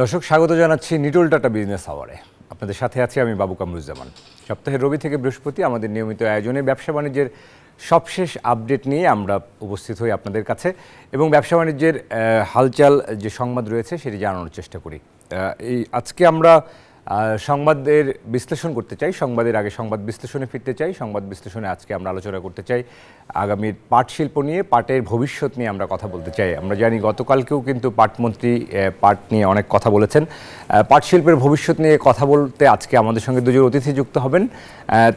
দর্শক স্বাগত জানাচ্ছি নিটোল টাটা বিজনেস আওয়ারে। আপনাদের সাথে আছি আমি বাবু কামরুজ্জামান। সপ্তাহের রবি থেকে বৃহস্পতি আমাদের নিয়মিত আয়োজনে ব্যবসা বাণিজ্যের সবশেষ আপডেট নিয়ে আমরা উপস্থিত হই আপনাদের কাছে এবং ব্যবসা বাণিজ্যের হালচাল যে সংবাদ রয়েছে সেটি জানানোর চেষ্টা করি। আজকে আমরা সংবাদের বিশ্লেষণ করতে চাই, সংবাদের আগে সংবাদ বিশ্লেষণে ফিরতে চাই। সংবাদ বিশ্লেষণে আজকে আমরা আলোচনা করতে চাই আগামীর পাট শিল্প নিয়ে, পাটের ভবিষ্যৎ নিয়ে আমরা কথা বলতে চাই। আমরা জানি গতকালকেও কিন্তু পাটমন্ত্রী পাট নিয়ে অনেক কথা বলেছেন। পাট শিল্পের ভবিষ্যৎ নিয়ে কথা বলতে আজকে আমাদের সঙ্গে দুজন অতিথি যুক্ত হবেন।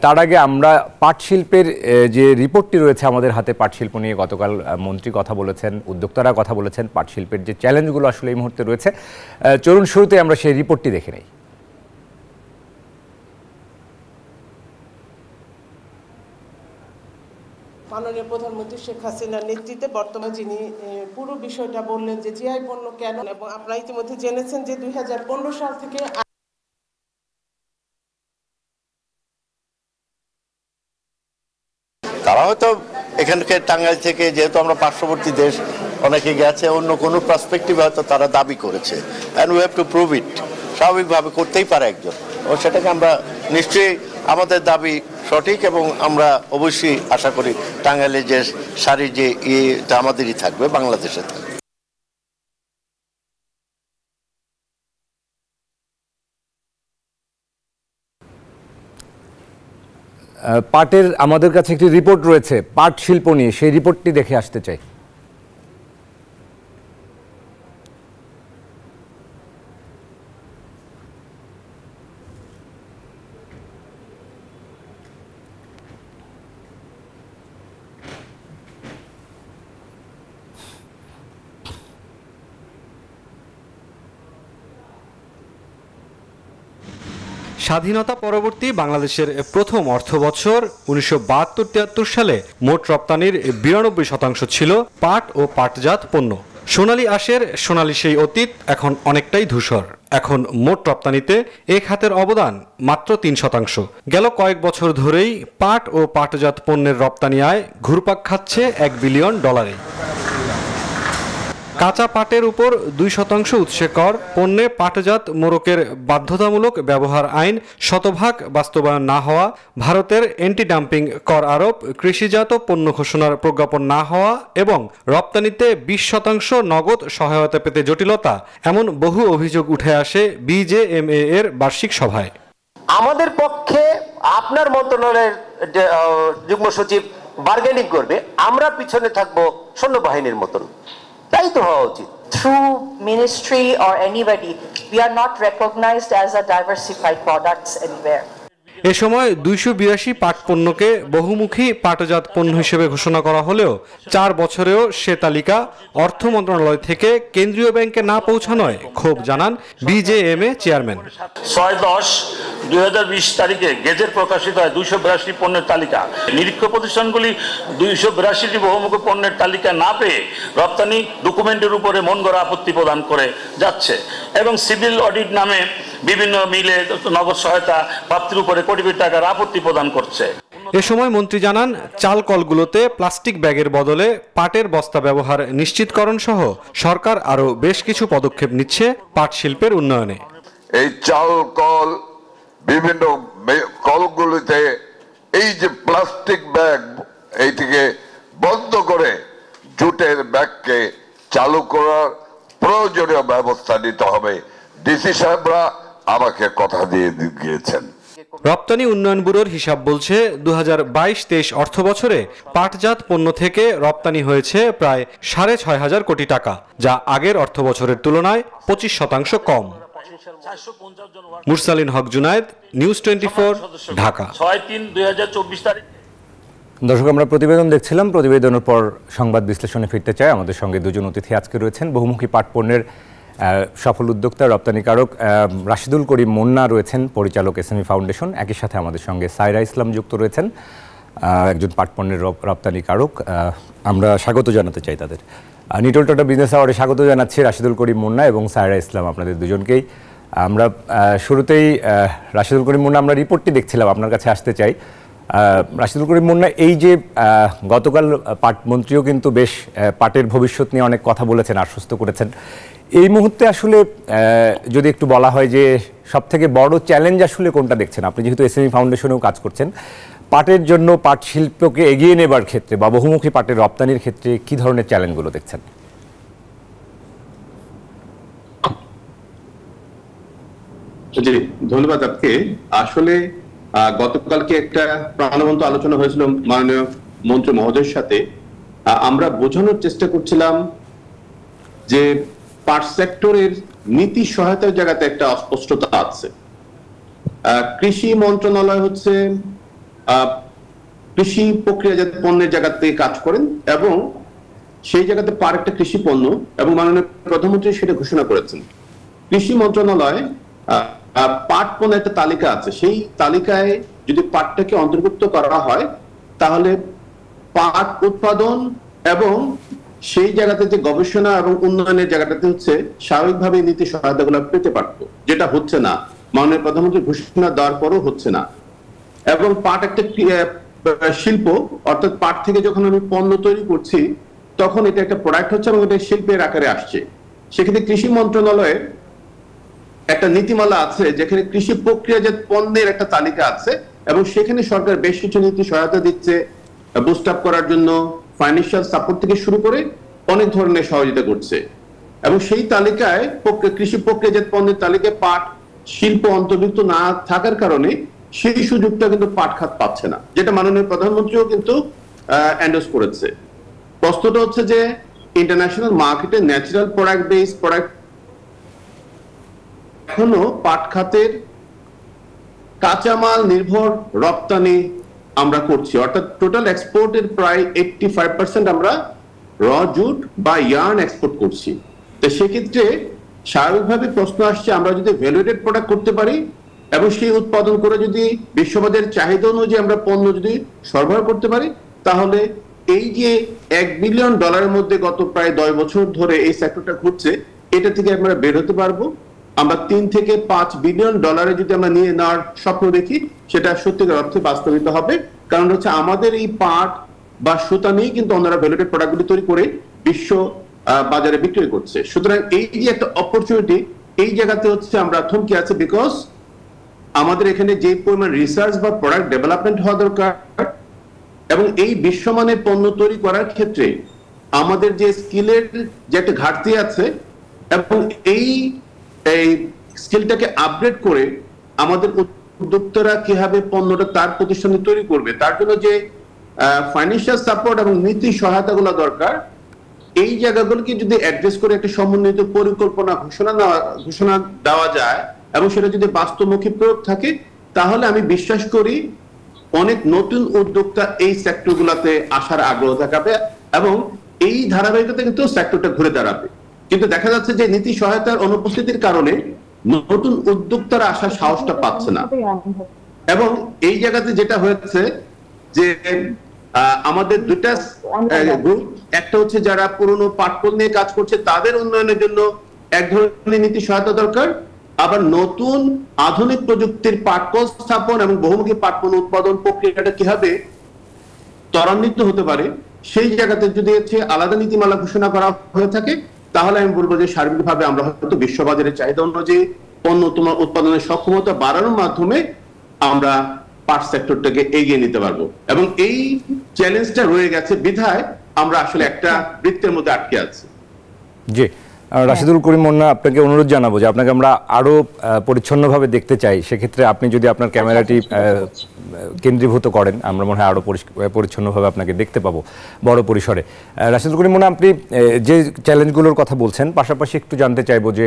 তার আগে আমরা পাট শিল্পের যে রিপোর্টটি রয়েছে আমাদের হাতে, পাট শিল্প নিয়ে গতকাল মন্ত্রী কথা বলেছেন, উদ্যোক্তারা কথা বলেছেন, পাট শিল্পের যে চ্যালেঞ্জগুলো আসলে এই মুহূর্তে রয়েছে, চলুন শুরুতে আমরা সেই রিপোর্টটি দেখে নিই। মাননীয় প্রধানমন্ত্রী শেখ হাসিনার নেতৃত্বে বর্তমানে যিনি পুরো বিষয়টা বললেন যে জিআই পণ্য কেন, এবং আপনারা ইতিমধ্যে জেনেছেন যে 2015 সাল থেকে তারা হয়তো এখানকে টাঙ্গাইল থেকে, যেহেতু আমরা পার্শ্ববর্তী দেশ, অনেকে গেছে, অন্য কোনো পার্সপেক্টিভে হয়তো তারা দাবি করেছে, and we have to prove ইট। স্বাভাবিকভাবে করতেই পারে একজন, ও সেটাকে আমরা নিশ্চয়ই, আমাদের দাবি সঠিক এবং আমরা অবশ্যই আশা করি টাঙ্গাইলের যে শাড়ি যে এটা আমাদেরই থাকবে, বাংলাদেশে থাকবে। পাটের আমাদের কাছে একটি রিপোর্ট রয়েছে পাট শিল্প নিয়ে, সেই রিপোর্টটি দেখে আসতে চাই। স্বাধীনতা পরবর্তী বাংলাদেশের প্রথম অর্থবছর 1972-73 সালে মোট রপ্তানির 92% ছিল পাট ও পাটজাত পণ্য। সোনালী আঁশের সোনালী সেই অতীত এখন অনেকটাই ধূসর। এখন মোট রপ্তানিতে এ খাতের অবদান মাত্র 3%। গেল কয়েক বছর ধরেই পাট ও পাটজাত পণ্যের রপ্তানি আয় ঘুরপাক খাচ্ছে $1 বিলিয়ন। কাঁচা পাটের উপর 2% উৎসে কর, পণ্যে পাটজাত মোড়কের বাধ্যতামূলক ব্যবহার আইন শতভাগ বাস্তবায়ন না হওয়া, ভারতের অ্যান্টি ডাম্পিং কর আরোপ, কৃষিজাত পণ্য ঘোষণার প্রজ্ঞাপন না হওয়া এবং রপ্তানিতে 20% নগদ সহায়তা পেতে জটিলতা, এমন বহু অভিযোগ উঠে আসে বিজেএমএ এর বার্ষিক সভায়। আমাদের পক্ষে আপনার মন্ত্রণালয়ের যুগ্ম সচিব বার্গেনিং করবে, আমরা পিছনে থাকবো সৈন্যবাহিনীর মতন। তাই তো হওয়া উচিত। Through ministry or anybody, we are not recognized as a diversified products anywhere. এ সময় 282 পাট পণ্যকে বহুমুখী পাটজাত পণ্য হিসেবে ঘোষণা করা হলেও 4 বছরেও সে তালিকা অর্থ মন্ত্রণালয় থেকে কেন্দ্রীয় ব্যাংকে না পৌঁছানোয় ক্ষোভ জানান বিজেএমএ চেয়ারম্যান। 6/10/2020 তারিখে গেজেট প্রকাশিত হয় 282 পণ্যের তালিকা। নিরীক্ষক প্রতিষ্ঠানগুলি 282টি বহুমুখী পণ্যের তালিকা না পেয়ে রপ্তানি ডকুমেন্টের উপরে মন গড়া আপত্তি প্রদান করে যাচ্ছে এবং সিভিল অডিট নামে বিভিন্ন মিলে নগদ সহায়তা প্রাপ্তির উপরে কোটি কোটি টাকার আপত্তি প্রদান করছে। এ সময় মন্ত্রী জানান, চাল কলগুলোতে প্লাস্টিক ব্যাগের বদলে পাটের বস্তা ব্যবহার নিশ্চিতকরণ সহ সরকার আরও বেশ কিছু পদক্ষেপ নিচ্ছে পাট শিল্পের উন্নয়নে। এই চাল কল, বিভিন্ন কলগুলিতে এই যে প্লাস্টিক ব্যাগ, এইটিকে বন্ধ করে জুটের ব্যাগকে চালু করার প্রয়োজনীয় ব্যবস্থা নিতে হবে। ডিসি সাহেবরা আমাকে কথা দিয়ে গিয়েছেন। রপ্তানি উন্নয়ন ব্যুরোর হিসাব বলছে 2022-23 অর্থ বছরে পাটজাত পণ্য থেকে রপ্তানি হয়েছে প্রায় 6,500 কোটি টাকা, যা আগের অর্থ বছরের তুলনায় 25% কম। মুরসালিন হক জুনায়েদ, নিউজ 24, ঢাকা। 6/3/2024 তারিখ। দর্শক, আমরা প্রতিবেদন দেখছিলাম। প্রতিবেদনের পর সংবাদ বিশ্লেষণে ফিরতে চাই। আমাদের সঙ্গে দুজন অতিথি আজকে রয়েছেন। বহুমুখী পাট পণ্যের সফল উদ্যোক্তা, রপ্তানিকারক রাশিদুল করিম মুন্না রয়েছেন, পরিচালক এসএমই ফাউন্ডেশন। একই সাথে আমাদের সঙ্গে সায়রা ইসলাম যুক্ত রয়েছেন, একজন পাট পণ্যের রপ্তানিকারক। আমরা স্বাগত জানাতে চাই তাদের। নিটোল টাটা বিজনেস আওয়ারে স্বাগত জানাচ্ছি রাশিদুল করিম মুন্না এবং সায়রা ইসলাম, আপনাদের দুজনকেই। আমরা শুরুতেই রাশিদুল করিম মুন্না, আমরা রিপোর্টটি দেখছিলাম, আপনার কাছে আসতে চাই। রাশিদুল করিম মুন্না, এই যে গতকাল পাট মন্ত্রীও কিন্তু বেশ পাটের ভবিষ্যৎ নিয়ে অনেক কথা বলেছেন, আশ্বস্ত করেছেন। এই মুহূর্তে আসলে যদি একটু বলা হয় যে সবথেকে বড় চ্যালেঞ্জ আসলে কোনটা দেখছেন আপনি, যেহেতু এসএমই ফাউন্ডেশনেও কাজ করছেন, পাটের জন্য পাট শিল্পকে এগিয়ে নেবার ক্ষেত্রে বা বহুমুখী পাটের রপ্তানির ক্ষেত্রে কি ধরনের চ্যালেঞ্জগুলো দেখছেন? জি, ধন্যবাদ আপনাকে। আসলে গতকালকে একটা প্রাণবন্ত আলোচনা হয়েছিল মাননীয় মন্ত্রী মহোদয়ের সাথে। আমরা বোঝানোর চেষ্টা করছিলাম যে পাট সেক্টরের নীতি সহায়তার জায়গাতে একটা অস্পষ্টতা আছে। কৃষি মন্ত্রণালয় হচ্ছে কৃষি প্রক্রিয়াজাত পণ্যের জায়গাতে কাজ করেন এবং সেই জায়গাতে পাট একটা কৃষি পণ্য, এবং মাননীয় প্রধানমন্ত্রী সেটা ঘোষণা করেছেন। কৃষি মন্ত্রণালয় পাট পণ্যের একটা তালিকা আছে, সেই তালিকায় যদি পাটটাকে অন্তর্ভুক্ত করা হয় তাহলে পাট উৎপাদন এবং সেই জায়গাতে যে গবেষণা এবং উন্নয়নের জায়গাটাতে হচ্ছে স্বাভাবিকভাবে নীতি সহায়তাগুলো পেতে পারতো, যেটা হচ্ছে না। মাননীয় প্রধানমন্ত্রী ঘোষণা দেওয়ার পরও হচ্ছে না। এবং পাট একটা শিল্প, অর্থাৎ পাট থেকে যখন আমি পণ্য তৈরি করছি তখন এটা একটা প্রোডাক্ট হচ্ছে এবং এটা শিল্পের আকারে আসছে। সেক্ষেত্রে কৃষি মন্ত্রণালয়ের একটা নীতিমালা আছে যেখানে কৃষি প্রক্রিয়াজাত পণ্যের একটা তালিকা আছে এবং সেখানে সরকার বেশ কিছু নীতি সহায়তা দিচ্ছে, বুস্ট আপ করার জন্য ফাইন্যান্সিয়াল সাপোর্ট থেকে শুরু করে অনেক ধরনের সহযোগিতা করছে। এবং সেই তালিকায় কৃষি প্রক্রিয়াজাত পণ্যের তালিকায় পাট শিল্প অন্তর্ভুক্ত না থাকার কারণে সেই সুযোগটা কিন্তু পাট খাত পাচ্ছে না, যেটা মাননীয় প্রধানমন্ত্রীও কিন্তু এন্ডোর্স করেছে। প্রশ্নটা হচ্ছে যে ইন্টারন্যাশনাল মার্কেটে ন্যাচারাল প্রোডাক্ট বেস প্রোডাক্ট এখনো পাট খাতের কাঁচামাল নির্ভর রপ্তানি আমরা করছি, অর্থাৎ টোটাল এক্সপোর্টের প্রায় 85% আমরা র জুট বা ইয়ার্ন এক্সপোর্ট করছি। তো সেক্ষেত্রে স্বাভাবিকভাবে প্রশ্ন আসছে, আমরা যদি ভ্যালুয়েটেড প্রোডাক্ট করতে পারি এবং সেই উৎপাদন করে যদি বিশ্ববাজারের চাহিদা অনুযায়ী আমরা পণ্য যদি সরবরাহ করতে পারি, তাহলে এই যে $1 বিলিয়ন মধ্যে গত প্রায় 10 বছর ধরে এই সেক্টরটা ঘুরছে, এটা থেকে আমরা বের হতে পারবো। আমরা 3 থেকে 5 বিলিয়ন ডলারে যদি আমরা নিয়ে নেওয়ার স্বপ্ন দেখি, সেটা সত্যিকার অর্থে বাস্তবিত হবে। কারণ হচ্ছে আমাদের এই পাট বা সুতা নিয়ে কিন্তু অন্যরা ভ্যালুয়েটেড প্রোডাক্টগুলি তৈরি করে বিশ্ব বাজারে বিক্রি করছে। সুতরাং এই যে একটা অপরচুনিটি, এই জায়গাতে হচ্ছে আমরা থমকে আছি, বিকজ আমাদের এখানে যে পরিমাণ রিসার্চ বা প্রোডাক্ট ডেভেলপমেন্ট হওয়া দরকার এবং এই বিশ্বমানের পণ্য তৈরি করার ক্ষেত্রে আমাদের যে স্কিলের যে একটা ঘাটতি আছে এবং এই স্কিলটাকে আপগ্রেড করে আমাদের উদ্যোক্তারা কিভাবে পণ্যটা তার প্রতিষ্ঠানে তৈরি করবে, তার জন্য যে ফাইন্যান্সিয়াল সাপোর্ট এবং নীতি সহায়তাগুলো দরকার, এই জায়গাগুলোকে যদি অ্যাড্রেস করে একটা সমন্বিত পরিকল্পনা ঘোষণা দেওয়া যায় এবং সেটা যদি বাস্তবমুখী প্রয়োগ থাকে, তাহলে আমি বিশ্বাস করি অনেক নতুন উদ্যোক্তা এই সেক্টরগুলোতে আসার আগ্রহ দেখাবে এবং এই ধারাবাহিকতা কিন্তু সেক্টরটা ঘুরে দাঁড়াবে। কিন্তু দেখা যাচ্ছে যে নীতি সহায়তার অনুপস্থিতির কারণে নতুন উদ্যোক্তারা আসার সাহসটা পাচ্ছে না। এবং এই জায়গাতে যেটা হয়েছে যে আমাদের দুইটা গ্রুপ, একটা হচ্ছে যারা পুরনো পাটকল নিয়ে কাজ করছে তাদের উন্নয়নের জন্য এক ধরনের নীতি সহায়তা দরকার, আবার নতুন আধুনিক প্রযুক্তির পাটকল স্থাপন এবং বহুমুখী পাটপণ্য উৎপাদন প্রক্রিয়াটা কিভাবে ত্বরান্বিত হতে পারে সেই জায়গাতে যদি আলাদা নীতিমালা ঘোষণা করা হয়ে থাকে, তাহলে আমি বলবো যে সার্বিকভাবে আমরা হয়তো বিশ্ববাজারের চাহিদা অনুযায়ী পণ্য উৎপাদনের সক্ষমতা বাড়ানোর মাধ্যমে আমরা পাট সেক্টরটাকে এগিয়ে নিতে পারবো। এবং এই চ্যালেঞ্জটা রয়ে গেছে বিধায় আমরা আসলে একটা বৃত্তের মধ্যে আটকে আছি। জি, রাশিদুল করিম মুন্না, আপনাকে অনুরোধ জানাবো যে আপনাকে আমরা আরো পরিচ্ছন্নভাবে দেখতে চাই। সেক্ষেত্রে আপনি যদি আপনার ক্যামেরাটি কেন্দ্রীভূত করেন, আমরা মনে হয় আরো পরিচ্ছন্নভাবে আপনাকে দেখতে পাবো বড় পরিসরে। রাশিদুল করিম মুন্না, আপনি যে চ্যালেঞ্জগুলোর কথা বলছেন, পাশাপাশি একটু জানতে চাইবো যে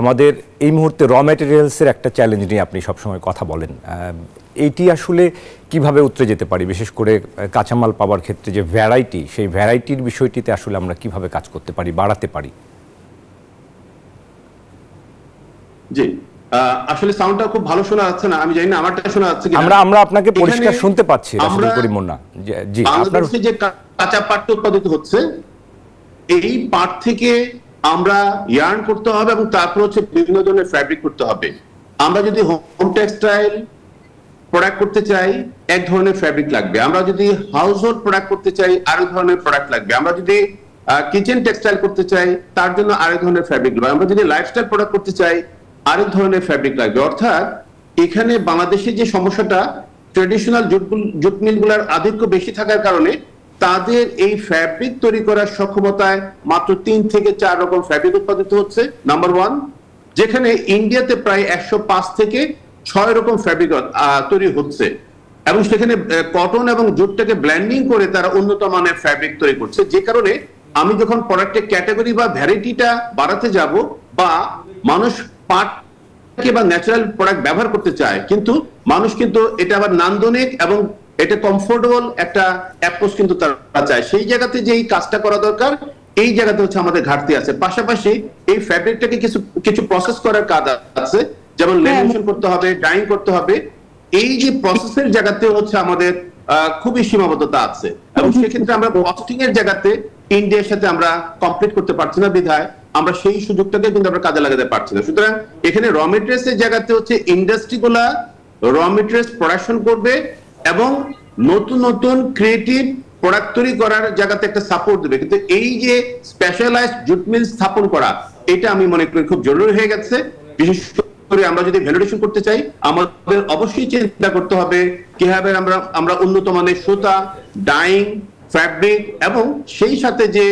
আমাদের এই মুহূর্তে র ম্যাটেরিয়ালসের একটা চ্যালেঞ্জ নিয়ে আপনি সবসময় কথা বলেন। এইটি আসলে কিভাবে উতরে যেতে পারি, বিশেষ করে কাঁচামাল পাওয়ার ক্ষেত্রে যে ভ্যারাইটি, সেই ভ্যারাইটির বিষয়টিতে আসলে আমরা কিভাবে কাজ করতে পারি, বাড়াতে পারি? জি, আসলে সাউন্ডটা খুব ভালো শোনা যাচ্ছে না, আমি জানি না আমারটা শোনা যাচ্ছে কিনা। আমরা আপনাকে পরিষ্কার শুনতে পাচ্ছি রাশিদুল করিম মুন্না। জি, আপনার যে কাঁচা পাট উৎপাদিত হচ্ছে, এই পাট থেকে আমরা ইয়ার্ন করতে হবে এবং তারপর হচ্ছে বিভিন্ন ধরনের ফ্যাব্রিক করতে হবে। আমরা যদি হোম টেক্সটাইল প্রোডাক্ট করতে চাই এক ধরনের ফ্যাব্রিক লাগবে, আমরা যদি হাউস হোল্ড প্রোডাক্ট করতে চাই আরেক ধরনের প্রোডাক্ট লাগবে, আমরা যদি কিচেন টেক্সটাইল করতে চাই তার জন্য আরেক ধরনের ফ্যাব্রিক লাগবে, আমরা যদি লাইফস্টাইল প্রোডাক্ট করতে চাই আরেক ধরনের ফ্যাব্রিক লাগবে। অর্থাৎ এখানে বাংলাদেশে যে সমস্যাটা, ট্রেডিশনাল জুট মিলগুলোর আধিক্য বেশি থাকার কারণে তাদের এই ফ্যাব্রিক তৈরি করার সক্ষমতায় মাত্র 3 থেকে 4 রকম ফ্যাব্রিক উৎপাদিত হচ্ছে, নাম্বার 1। যেখানে ইন্ডিয়াতে প্রায় 105 থেকে 6 রকম ফ্যাব্রিক তৈরি হচ্ছে, এবং সেখানে কটন এবং জুটটাকে ব্লেন্ডিং করে তারা উন্নত মানের ফ্যাব্রিক তৈরি করছে। যে কারণে আমি যখন প্রোডাক্টের ক্যাটাগরি বা ভ্যারাইটিটা বাড়াতে যাব, বা মানুষ পাট বা ন্যাচারাল প্রোডাক্ট ব্যবহার করতে চায়, কিন্তু মানুষ কিন্তু এটা আবার নান্দনিক এবং এটা কমফোর্টেবল একটা অ্যাপ্রোচ কিন্তু তারা চায়, সেই জায়গাতে যে এই কাজটা করা দরকার, এই জায়গাতে হচ্ছে আমাদের ঘাটতি আছে। পাশাপাশি এই ফ্যাব্রিকটাকে কিছু প্রসেস করার কাজ আছে, যেমন লেমিনেশন করতে হবে, ডাইং করতে হবে। এই যে প্রসেসের জায়গাতে হচ্ছে আমাদের খুবই সীমাবদ্ধতা আছে, এবং সেক্ষেত্রে আমরা কস্টিং এর জায়গাতে ইন্ডিয়ার সাথে আমরা কমপ্লিট করতে পারছি না, বিধায় আমরা সেই সুযোগটাকে কিন্তু আমরা কাজে লাগাতে পারছি না। সুতরাং এখানে র মেটেরিয়ালস এর জায়গাতে হচ্ছে ইন্ডাস্ট্রিগুলা র মেটেরিয়ালস প্রোডাকশন করবে এবং নতুন নতুন ক্রিয়েটিভ প্রোডাক্ট তৈরি করার জায়গাতে একটা সাপোর্ট দেবে। কিন্তু এই যে স্পেশালাইজড জুট মিল স্থাপন করা, এটা আমি মনে করি খুব জরুরি হয়ে গেছে। বিশেষ করে আমরা যদি ভ্যালিডেশন করতে চাই, আমাদের অবশ্যই চিন্তা করতে হবে কিভাবে আমরা উন্নত মানের সুতা, ডাইং, ফ্যাব্রিক এবং সেই সাথে যে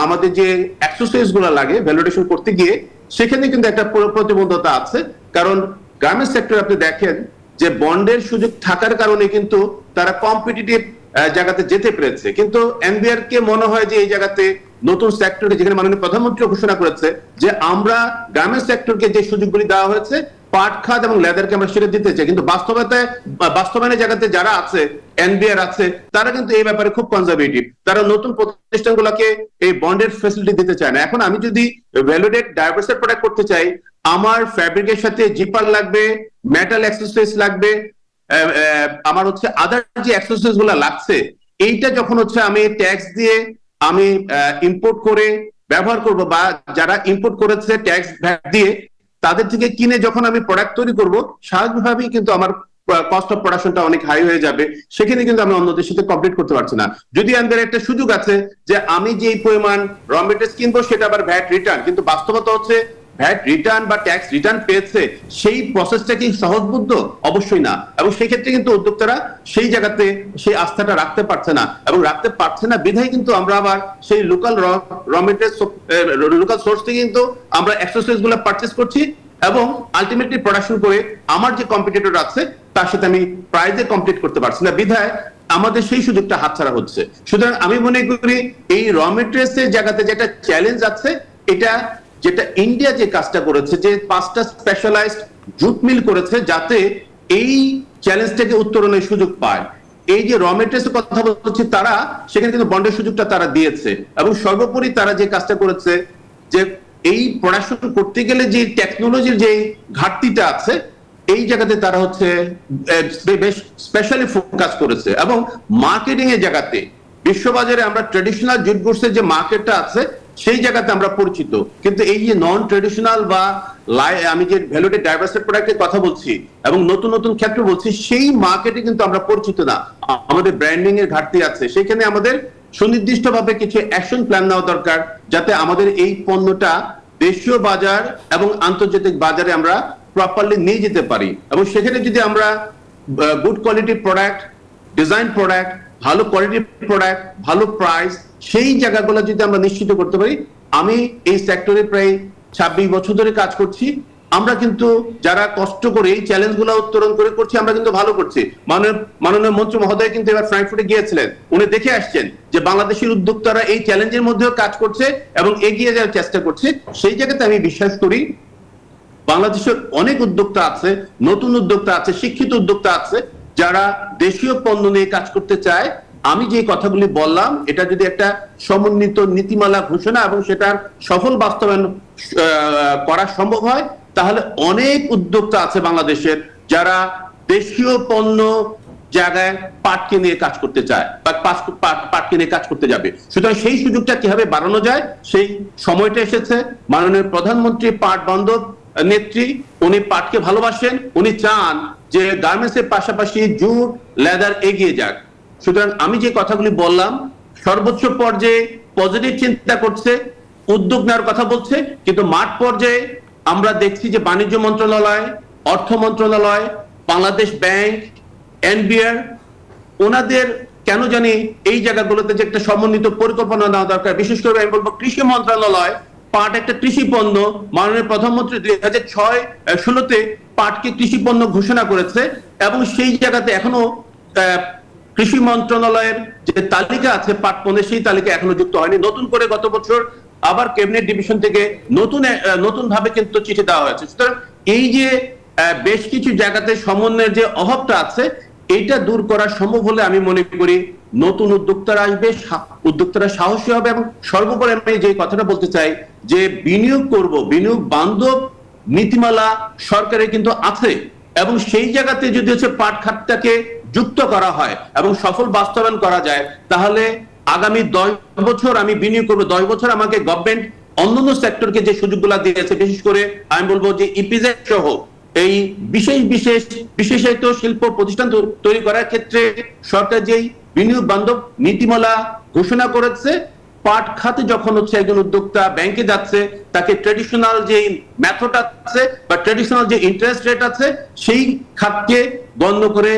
আমাদের যে অ্যাক্সেসরিজ গুলো লাগে ভ্যালিডেশন করতে গিয়ে, সেখানে কিন্তু একটা প্রতিবন্ধকতা আছে। কারণ গার্মেন্টস সেক্টর আপনি দেখেন যে বন্ডের সুযোগ থাকার কারণে কিন্তু তারা কম্পিটিটিভ জায়গাতে যেতে পেরেছে, কিন্তু এনবিআর কে মনে হয় যে এই জায়গাতে নতুন সেক্টরে, যেখানে মাননীয় প্রধানমন্ত্রী ঘোষণা করেছে যে আমরা গার্মেন্টস সেক্টরকে যে সুযোগগুলি দেওয়া হয়েছে পাট খাত এবং লেদারকে আমরা সেটা দিতে চাই, কিন্তু বাস্তবায়নের জায়গাতে যারা আছে, এনবিআর আছে, তারা কিন্তু এই ব্যাপারে খুব কনজারভেটিভ। তারা নতুন প্রতিষ্ঠানগুলোকে এই বন্ডের ফ্যাসিলিটি দিতে চায় না। এখন আমি যদি ভ্যালুডেড ডাইভার্সাইড প্রোডাক্ট করতে চাই, আমার ফ্যাব্রিকের সাথে জিপার লাগবে, মেটাল অ্যাক্সেসরিজ লাগবে, আমার হচ্ছে আদার যে অ্যাক্সেসরিজ গুলো লাগছে, এইটা যখন হচ্ছে আমি ট্যাক্স দিয়ে আমি ইম্পোর্ট করে ব্যবহার করব, বা যারা ইম্পোর্ট করেছে ট্যাক্স দিয়ে তাদের থেকে কিনে যখন আমি প্রোডাক্ট তৈরি করব, স্বাভাবিকভাবেই কিন্তু আমার কস্ট অফ প্রোডাকশনটা অনেক হাই হয়ে যাবে। সেখানে কিন্তু আমি অন্যদের সাথে কমপ্লিট করতে পারছি না। যদি আমাদের একটা সুযোগ আছে যে আমি যে পরিমাণ র মেটেরিয়ালস কিনবো সেটা আবার ভ্যাট রিটার্ন, কিন্তু বাস্তবতা হচ্ছে ভ্যাট রিটার্ন বা ট্যাক্স রিটার্ন পেয়েছে, সেই প্রসেসটা কি সহজবুদ্ধ? অবশ্যই না। এবং সেই ক্ষেত্রে কিন্তু উদ্যোক্তারা সেই জায়গাতে সেই আস্থাটা রাখতে পারছে না, এবং রাখতে পারছে না বিধায় কিন্তু আমরা আবার সেই local raw materials local source থেকে কিন্তু আমরা অ্যাক্সেসরিজ গুলো পারচেজ করছি, এবং আলটিমেটলি প্রোডাকশন করে আমার যে কম্পিটিটর আছে তার সাথে আমি প্রাইজে কমপ্লিট করতে পারছি না, বিধায় আমাদের সেই সুযোগটা হাতছাড়া হচ্ছে। সুতরাং আমি মনে করি এই র মেটেরিয়ালস এর জায়গাতে যেটা চ্যালেঞ্জ আছে, এটা যেটা ইন্ডিয়া যে কাজটা করেছে, যে 5টা স্পেশালাইজড জুট মিল করেছে, যাতে এই চ্যালেঞ্জটাকে উত্তরণের সুযোগ পায়। এই যে র মেটেরিয়ালস কথা বলছি, তারা সেখানে কিন্তু বন্ডের সুযোগটা তারা দিয়েছে, এবং সর্বোপরি তারা যে কাজটা করেছে যে এই প্রোডাকশন করতে গেলে যে টেকনোলজির যে ঘাটতিটা আছে, এই জায়গাতে তারা হচ্ছে বেশ স্পেশালি ফোকাস করেছে, এবং মার্কেটিং এর জায়গাতে বিশ্ববাজারে আমরা ট্রেডিশনাল জুট গুডসের যে মার্কেটটা আছে সেই জায়গাতে আমরা পরিচিত, কিন্তু এই যে নন ট্রেডিশনাল বা আমি যে ভ্যালুডেড ডাইভার্সাইড প্রোডাক্টের কথা বলছি এবং নতুন নতুন ক্ষেত্র বলছি, সেই মার্কেটে কিন্তু আমরা পরিচিত না, আমাদের ব্র্যান্ডিং এর ঘাটতি আছে। সেখানে আমাদের সুনির্দিষ্টভাবে কিছু অ্যাকশন প্ল্যান নেওয়া দরকার, যাতে আমাদের এই পণ্যটা দেশীয় বাজার এবং আন্তর্জাতিক বাজারে আমরা প্রপারলি নিয়ে যেতে পারি। এবং সেখানে যদি আমরা good quality product, design product, ভালো কোয়ালিটি প্রোডাক্ট, ভালো প্রাইস, সেই জায়গাগুলো যদি আমরা নিশ্চিত করতে পারি। আমি এই সেক্টরে প্রায় 26 বছর ধরে কাজ করছি, আমরা কিন্তু যারা কষ্ট করে এই চ্যালেঞ্জগুলো উত্তরণ করে করছি, আমরা কিন্তু ভালো করছি। মাননীয় মন্ত্রী মহোদয় কিন্তু এবার ফ্রাঙ্কফুর্টে গিয়েছিলেন, উনি দেখে আসছেন যে বাংলাদেশের উদ্যোক্তারা এই চ্যালেঞ্জের মধ্যেও কাজ করছে এবং এগিয়ে যাওয়ার চেষ্টা করছে। সেই জায়গাতে আমি বিশ্বাস করি বাংলাদেশের অনেক উদ্যোক্তা আছে, নতুন উদ্যোক্তা আছে, শিক্ষিত উদ্যোক্তা আছে, যারা দেশীয় পণ্য নিয়ে কাজ করতে চায়। আমি যে কথাগুলি বললাম, এটা যদি একটা সমন্বিত নীতিমালা ঘোষণা এবং সেটার সফল বাস্তবায়ন করা সম্ভব হয়, তাহলে অনেক উদ্যোক্তা আছে বাংলাদেশের যারা দেশীয় পণ্য জায়গায় পাটকে নিয়ে কাজ করতে চায় বা পাটকে নিয়ে কাজ করতে যাবে। সুতরাং সেই সুযোগটা কিভাবে বাড়ানো যায়, সেই সময়টা এসেছে। মাননীয় প্রধানমন্ত্রী পাট বান্ধব নেত্রী, উনি পাটকে ভালোবাসেন, উনি চান যে গার্মেন্টসের পাশাপাশি জুট লেদার এগিয়ে যাক। সুতরাং আমি যে কথাগুলি বললাম সর্বোচ্চ পর্যায়ে পজিটিভ চিন্তা করছে, উদ্যোগ নেওয়ার কথা বলছে, কিন্তু মাঠ পর্যায়ে আমরা দেখছি যে বাণিজ্য মন্ত্রণালয়, অর্থ মন্ত্রণালয়, বাংলাদেশ ব্যাংক, এনবিআর ওনাদের কেন জানি এই জায়গাগুলোতে যে একটা সমন্বিত পরিকল্পনা নেওয়া দরকার। বিশেষ করে আমি বলবো কৃষি মন্ত্রণালয়, পাট একটা কৃষি পণ্য, মাননীয় প্রধানমন্ত্রী 2016-তে পাটকে কৃষি পণ্য ঘোষণা করেছে এবং সেই জায়গাতে এখনো কৃষি মন্ত্রণালয়ের যে তালিকা আছে পাট পণ্যের, সেই তালিকা এখনো যুক্ত হয়নি। নতুন করে গত বছর আবার ক্যাবিনেট ডিভিশন থেকে নতুন ভাবে কিন্তু চিঠি দেওয়া হয়েছে। সুতরাং এই যে বেশ কিছু জায়গাতে সমন্বয়ের যে অভাবটা আছে এটা দূর করা সম্ভব হলে আমি মনে করি নতুন উদ্যোক্তারা আসবে, উদ্যোক্তারা সাহসী হবে। এবং সর্বোপরি আমি যে কথাটা বলতে চাই যে বিনিয়োগ করব, বিনিয়োগ বান্ধব নীতিমালা সরকারের কিন্তু আছে এবং সেই জায়গাতে যদি হচ্ছে পাট খাতটাকে যুক্ত করা হয় এবং সফল বাস্তবায়ন করা যায় তাহলে আগামী 10 বছর আমি বিনিয়োগ করবো। 10 বছর আমাকে গভর্নমেন্ট অন্যান্য সেক্টরকে যে সুযোগগুলো দিয়েছে, বিশেষ করে আমি বলবো যে ইপিজেড সহ এই বিশেষায়িত শিল্প প্রতিষ্ঠান তৈরি করার ক্ষেত্রে সরকার যেই বিনিয়োগ বান্ধব নীতিমালা ঘোষণা করেছে, পাট খাতে যখন হচ্ছে একজন উদ্যোক্তা ব্যাংকে যাচ্ছে তাকে ট্রেডিশনাল যে মেথড আছে বা ট্রেডিশনাল যে ইন্টারেস্ট রেট আছে সেই খাতকে বন্ধ করে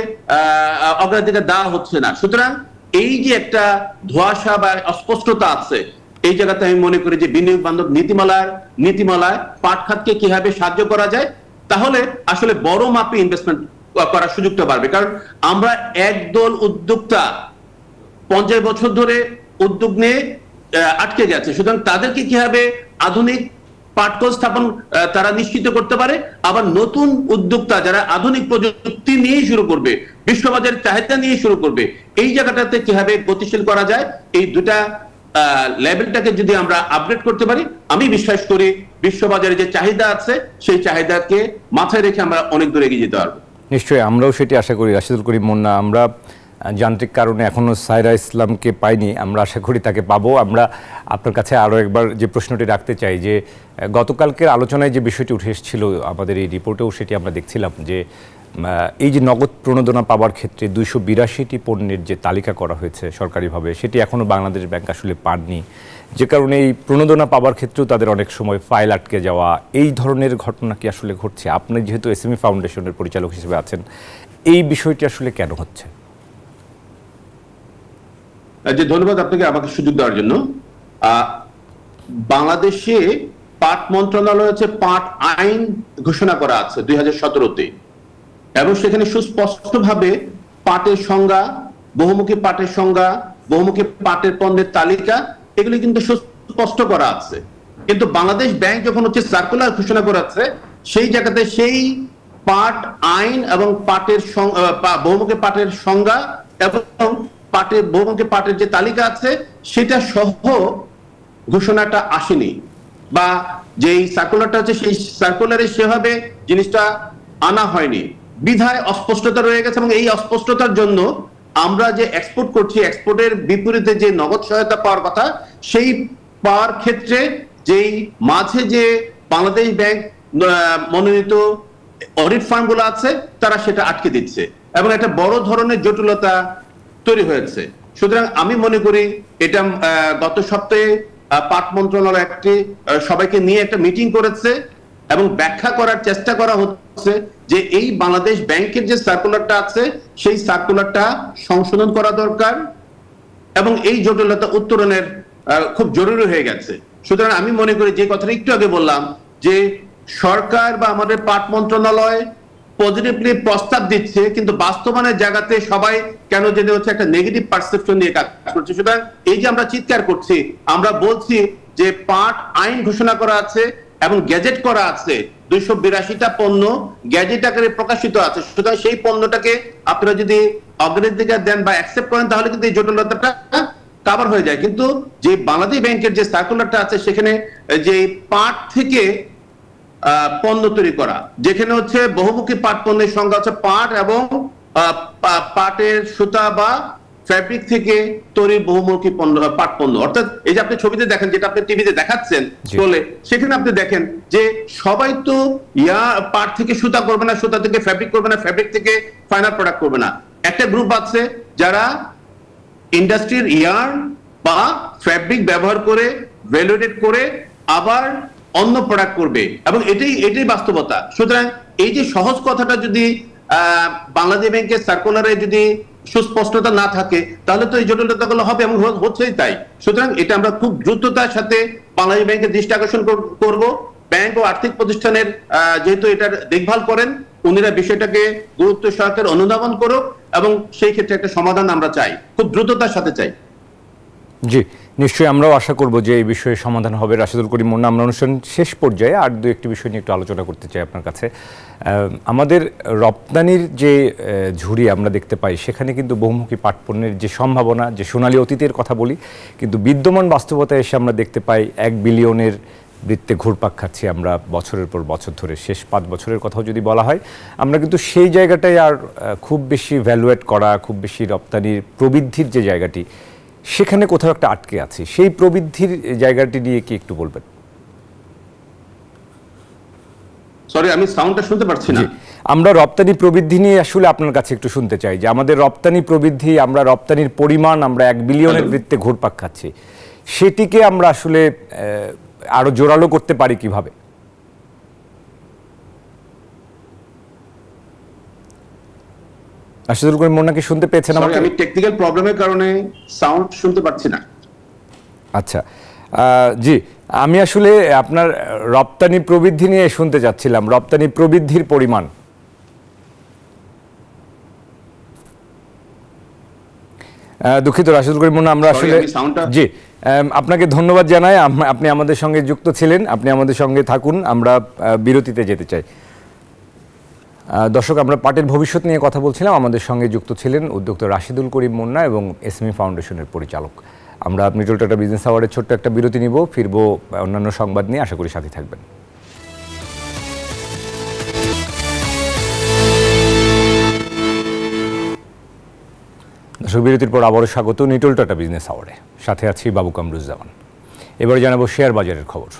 অগ্রাধিকার দেওয়া হচ্ছে না। সুতরাং এই যে একটা ধোঁয়াশা বা অস্পষ্টতা আছে এই জায়গাতে আমি মনে করি যে বিনিয়োগ বান্ধব নীতিমালায় পাট খাতকে কিভাবে সাহায্য করা যায় তাহলে আসলে বড় মাপে ইনভেস্টমেন্ট করার সুযোগটা বাড়বে। কারণ আমরা একদল উদ্যোক্তা 50 বছর ধরে উদ্যোগ নিয়ে আটকে গেছে। সুতরাং তাদেরকে কিভাবে আধুনিক পাটকল স্থাপন তারা নিশ্চিত করতে পারে, আবার নতুন উদ্যোক্তা যারা আধুনিক প্রযুক্তি নিয়ে শুরু করবে, বিশ্ববাজারের চাহিদা নিয়ে শুরু করবে, এই জায়গাটাতে কিভাবে গতিশীল করা যায়, এই দুটা লেভেলটাকে যদি আমরা আপডেট করতে পারি আমি বিশ্বাস করি বিশ্ববাজারে যে চাহিদা আছে সেই চাহিদাকে মাথায় রেখে আমরা অনেক দূর এগিয়ে যেতে পারবো। নিশ্চয়ই আমরাও সেটি আশা করি। রাশিদুল করিম মুন্না, আমরা যান্ত্রিক কারণে এখনো সায়রা ইসলামকে পাইনি, আমরা আশা করি তাকে পাবো। আমরা আপনার কাছে আরও একবার যে প্রশ্নটি রাখতে চাই যে গতকালকের আলোচনায় যে বিষয়টি উঠে এসেছিল আমাদের এই রিপোর্টেও সেটি আমরা দেখছিলাম যে এই যে নগদ প্রণোদনা পাওয়ার ক্ষেত্রে 282টি পণ্যের যে তালিকা করা হয়েছে সরকারিভাবে সেটি এখনও বাংলাদেশ ব্যাংক আসলে পাননি, যে কারণে এই প্রণোদনা পাওয়ার ক্ষেত্রেও তাদের অনেক সময় ফাইল আটকে যাওয়া, এই ধরনের ঘটনা কি আসলে ঘটছে? আপনি যেহেতু এসএমই ফাউন্ডেশনের পরিচালক হিসেবে আছেন, এই বিষয়টি আসলে কেন হচ্ছে? ধন্যবাদ আপনাকে আমাকে সুযোগ দেওয়ার জন্য। বাংলাদেশে পাট মন্ত্রণালয় হচ্ছে পাট আইন ঘোষণা করা আছে 2017-তে এবং সেখানে সুস্পষ্টভাবে পাটের সংজ্ঞা, বহুমুখী পাটের সংজ্ঞা, বহুমুখী পাটের পণ্যের তালিকা এগুলি কিন্তু সুস্পষ্ট করা আছে। কিন্তু বাংলাদেশ ব্যাংক যখন হচ্ছে সার্কুলার ঘোষণা করেছে সেই জায়গাতে সেই পাট আইন এবং পাটের বহুমুখী পাটের সংজ্ঞা এবং বহুমুখী পাটের যে তালিকা আছে সেটা সহ ঘোষণাটা আসেনি, বা যেই সার্কুলারটা হচ্ছে সেই সার্কুলারে সেভাবে জিনিসটা আনা হয়নি, বিধায় অস্পষ্টতা রয়ে গেছে। এবং এই অস্পষ্টতার জন্য আমরা যে এক্সপোর্ট করছি, এক্সপোর্টের বিপরীতে যে নগদ সহায়তা পাওয়ার কথা সেই পাওয়ার ক্ষেত্রে যেই মাঝে যে বাংলাদেশ ব্যাংক মনোনীত অডিট ফার্মগুলো আছে তারা সেটা আটকে দিচ্ছে এবং একটা বড় ধরনের জটিলতা তৈরি হয়েছে। সুতরাং আমি মনে করি এটা গত সপ্তাহে পাট মন্ত্রণালয় একটি সবাইকে নিয়ে একটা মিটিং করেছে এবং ব্যাখ্যা করার চেষ্টা করা হচ্ছে যে এই বাংলাদেশ ব্যাংকের যে সার্কুলারটা আছে সেই সার্কুলারটা সংশোধন করা দরকার এবং এই জটিলতা উত্তরণের খুব জরুরি হয়ে গেছে। সুতরাং আমি মনে করি যে কথাটা একটু আগে বললাম যে সরকার বা আমাদের পাট মন্ত্রণালয় পজিটিভলি প্রস্তাব দিচ্ছে কিন্তু বাস্তবায়নের জায়গাতে সবাই কেন যেন হচ্ছে একটা নেগেটিভ পারসেপশন নিয়ে কাজ করছে। সুতরাং এই যে আমরা চিৎকার করছি, আমরা বলছি যে পাট আইন ঘোষণা করা আছে এবং গ্যাজেট করা আছে, 282টা পণ্য গ্যাজেট আকারে প্রকাশিত আছে। সুতরাং সেই পণ্যটাকে আপনারা যদি অগ্রাধিকার দেন বা অ্যাকসেপ্ট করেন তাহলে কিন্তু এই জটিলতাটা কভার হয়ে যায়। কিন্তু যে বাংলাদেশ ব্যাংকের যে সার্কুলারটা আছে সেখানে যে পাট থেকে পণ্য তৈরি করা, যেখানে হচ্ছে বহুমুখী পাট পণ্যের সংখ্যা হচ্ছে পাট এবং পাটের সুতা বা ফ্যাব্রিক থেকে তৈরি বহুমুখী পণ্য, পাট পণ্য, অর্থাৎ এই যে আপনি ছবিতে দেখেন, যেটা আপনি টিভিতে দেখাচ্ছেন স্ক্রলে, সেখানে আপনি দেখেন যে সবাই তো পাট থেকে সুতা করবে না, সুতা থেকে ফ্যাব্রিক করবে না, ফ্যাব্রিক থেকে ফাইনাল প্রোডাক্ট করবে না। একটা গ্রুপ আছে যারা ইন্ডাস্ট্রির ইয়ার্ন বা ফ্যাব্রিক ব্যবহার করে ভ্যালুয়েটেড করে আবার অন্য প্রোডাক্ট করবে, এবং এটাই বাস্তবতা। সুতরাং এই যে সহজ কথাটা যদি বাংলাদেশ ব্যাংকের সার্কুলারে যদি সুস্পষ্টতা না থাকে, তাহলে তো এই জটিলতাগুলো হবে, এবং হচ্ছেই তাই। সুতরাং এটা আমরা খুব দ্রুততার সাথে বাংলাদেশ ব্যাংকের দৃষ্টি আকর্ষণ করব। ব্যাংক ও আর্থিক প্রতিষ্ঠানের যেহেতু এটার দেখভাল করেন, উনিরা বিষয়টাকে গুরুত্ব সহকারে অনুধাবন করুক, এবং সেই ক্ষেত্রে একটা সমাধান আমরা চাই, খুব দ্রুততার সাথে চাই। জি, নিশ্চয়ই আমরাও আশা করব যে এই বিষয়ে সমাধান হবে। রাশেদুল করিম মুন্না, আমরা অনুষ্ঠান শেষ পর্যায়ে আর দু একটি বিষয় নিয়ে একটু আলোচনা করতে চাই আপনার কাছে। আমাদের রপ্তানির যে ঝুড়ি আমরা দেখতে পাই, সেখানে কিন্তু বহুমুখী পাট পণ্যের যে সম্ভাবনা, যে সোনালী অতীতের কথা বলি, কিন্তু বিদ্যমান বাস্তবতায় এসে আমরা দেখতে পাই 1 বিলিয়নের বৃত্তে ঘুরপাক খাচ্ছি আমরা বছরের পর বছর ধরে। শেষ 5 বছরের কথাও যদি বলা হয়, আমরা কিন্তু সেই জায়গাটায় আর খুব বেশি ভ্যালুয়েট করা, খুব বেশি রপ্তানির প্রবৃদ্ধির যে জায়গাটি, সেখানে কোথাও একটা আটকে আছে। সেই প্রবৃদ্ধির জায়গাটি নিয়ে কি একটু বলবেন? সরি, আমি সাউন্ডটা শুনতে পারছি না। আমরা রপ্তানি প্রবৃদ্ধি নিয়ে আসলে আপনার কাছে একটু শুনতে চাই যে আমাদের রপ্তানি প্রবৃদ্ধি, আমরা রপ্তানির পরিমাণ, আমরা 1 বিলিয়নের বৃত্তে ঘুরপাক খাচ্ছি, সেটিকে আমরা আসলে আরো জোরালো করতে পারি কিভাবে? রাশেদুল করিম মুন্না কি শুনতে পেয়েছেন আমাকে? আমি টেকনিক্যাল প্রবলেমের কারণে সাউন্ড শুনতে পাচ্ছি না। আচ্ছা, জি, আমি আসলে আপনার রপ্তানি প্রবৃদ্ধি নিয়ে শুনতে চাচ্ছিলাম, রপ্তানি প্রবৃদ্ধির পরিমাণ। দুঃখিত রাশেদুল করিম মুন্না, আমরা আসলে জি আপনাকে ধন্যবাদ জানাই, আপনি আমাদের সঙ্গে যুক্ত ছিলেন, আপনি আমাদের সঙ্গে থাকুন, আমরা বিরতিতে যেতে চাই। দর্শক, আমরা পাটের ভবিষ্যৎ নিয়ে কথা বলছিলাম, আমাদের সঙ্গে যুক্ত ছিলেন উদ্যোক্তা রাশেদুল করিম মুন্না এবং এসএমই ফাউন্ডেশনের পরিচালক। আমরা নিটল টাটা বিজনেস আওয়ার্ডের ছোট্ট একটা বিরতি নিব, ফিরবো অন্যান্য সংবাদ নিয়ে, আশা করি সাথে থাকবেন। দর্শক, বিরতির পর আবারও স্বাগত নিটল টাটা বিজনেস আওয়ার্ডে, সাথে আছি বাবু কামরুজ্জামান। এবারে জানাবো শেয়ার বাজারের খবর।